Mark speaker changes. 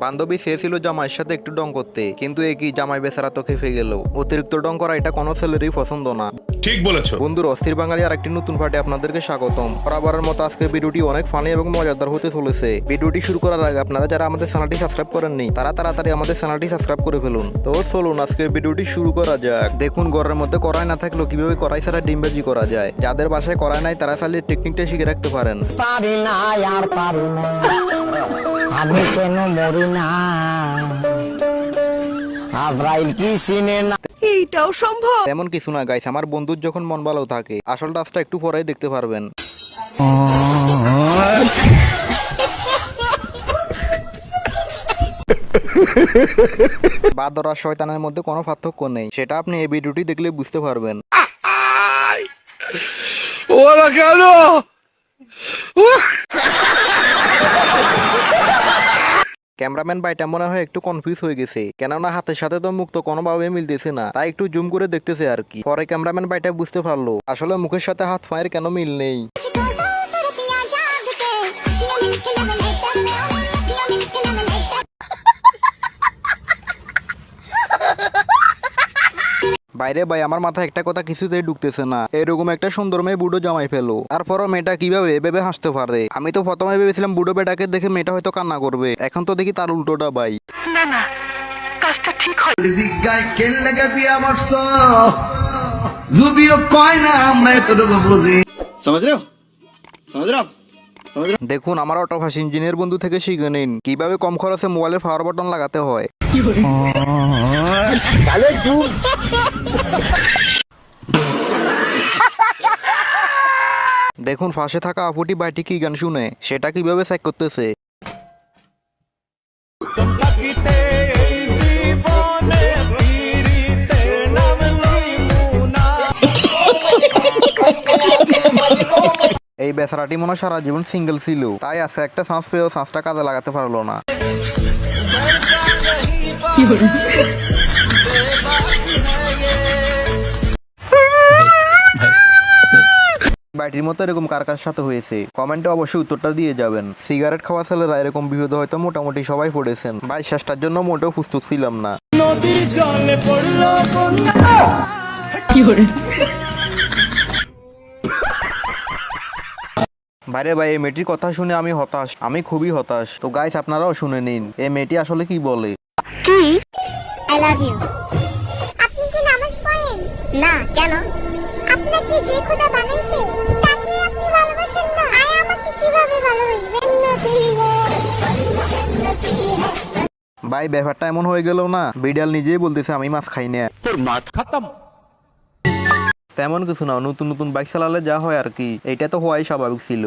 Speaker 1: বান্ধবী চেয়েছিল জামাইয়ের সাথে একটু ডং করতে, কিন্তু একই জামাই বেচারা তো খেপে গেল। অতিরিক্ত ডং করা এটা কোনো ছেলেরই পছন্দ না।
Speaker 2: ঠিক বলেছো
Speaker 1: বন্ধুর অস্থির বাঙালি আর একটি নতুন পার্টি আপনাদেরকে স্বাগতম। বরাবরের মতো আজকে ভিডিওটি অনেক ফানি এবং মজাদার হতে চলেছে। ভিডিওটি শুরু করার আগে আপনারা যারা আমাদের চ্যানেলটি সাবস্ক্রাইব করেননি তারা তাড়াতাড়ি আমাদের চ্যানেলটি সাবস্ক্রাইব করে ফেলুন। তো চলুন আজকে ভিডিওটি শুরু করা যাক। দেখুন ঘরের মধ্যে কড়াই না থাকলেও কিভাবে কড়াই ছাড়া ডিম ভাজি করা যায়। যাদের বাসায় কড়াই নাই তারা চাইলে টেকনিকটা শিখে রাখতে পারেন।
Speaker 3: পারি না আর পারি না, আমি কেন মরি না, আজরাইল কি চিনে না।
Speaker 4: এইটাও সম্ভব?
Speaker 1: তেমন কিছু না গাইস, আমার বন্ধুর যখন মন ভালো থাকে আসল টাচটা একটু পরেই দেখতে পারবেন। বাদর আর শয়তানের মধ্যে কোনো পার্থক্য নেই, সেটা আপনি এই ভিডিওটি দেখলে বুঝতে পারবেন। ক্যামেরাম্যান ভাইটা মনে হয় একটু কনফিউজ হয়ে গেছে, কেননা হাতের সাথে তো মুখ তো কোনোভাবে মিলতেছে না, তাই একটু জুম করে দেখতেছে আর কি। পরে ক্যামেরাম্যান ভাইটা বুঝতে পারলো আসলে মুখের সাথে হাত পায়ের কেন মিল নেই। বাইরে ভাই আমার মাথায় একটা কথা কিছুতেই ঢুকতেছে না, এরকম একটা সুন্দর মেয়ে বুড়ো জামাই ফেলো, তারপরও মেয়েটা কিভাবে এভাবে হাসতে পারে। আমি তো প্রথমে ভেবেছিলাম বুড়ো বেটাকে দেখে মেয়েটা হয়তো কান্না করবে, এখন তো দেখি তার উল্টোটা ভাই।
Speaker 4: না না, কাজটা ঠিক হয়।
Speaker 5: জিজ্ঞায় কেন লাগে বিয়া করছ, যদিও কয় না আমরা এতটুকু বুঝি। সমাজ রে সমাজ রে
Speaker 1: দেখুন আমার অটোভাস ইঞ্জিনিয়ার বন্ধু থেকে শিখে নিন কিভাবে কম খরচে মোবাইলের পাওয়ার বাটন লাগাতে হয়। দেখুন পাশে থাকা আপুটি বাইটি কি গান শুনে সেটা কিভাবে চেক করতেছে। এই বেচারাটি মনে হয় সারা জীবন সিঙ্গেল ছিল, তাই আছে একটা চান্স পেয়েও চান্সটা কাজে লাগাতে পারলো না। বাইটির মতো এরকম কার কার সাথে হয়েছে কমেন্টে অবশ্যই উত্তরটা দিয়ে যাবেন। সিগারেট খাওয়া ছেলেরা এরকম বিপদে হয়তো মোটামুটি সবাই পড়েছেন, ভাই শেষটার জন্য মোটেও প্রস্তুত ছিলাম না। বাইরে ভাই এই মেয়েটির কথা শুনে আমি হতাশ, আমি খুবই হতাশ। তো গাইস আপনারাও শুনে নিন এই মেয়েটি আসলে কি বলে।
Speaker 6: কি আই লাভ ইউ। আপনি কি নামাজ পড়েন না কেন? আপনাকে যে খোদা বানাইছে তাকে আপনি ভালোবাসেন না, আর আমাকে কিভাবে ভালোবাসবেন?
Speaker 1: ভাই ব্যাপারটা এমন হয়ে গেল না, বিড়াল নিজেই বলতেছে আমি মাছ খাই না।
Speaker 2: তোর মাত খতম।
Speaker 1: তেমন কিছু না, নতুন নতুন বাইক চালালে যা হয় আর কি, এটা তো হওয়াই স্বাভাবিক ছিল।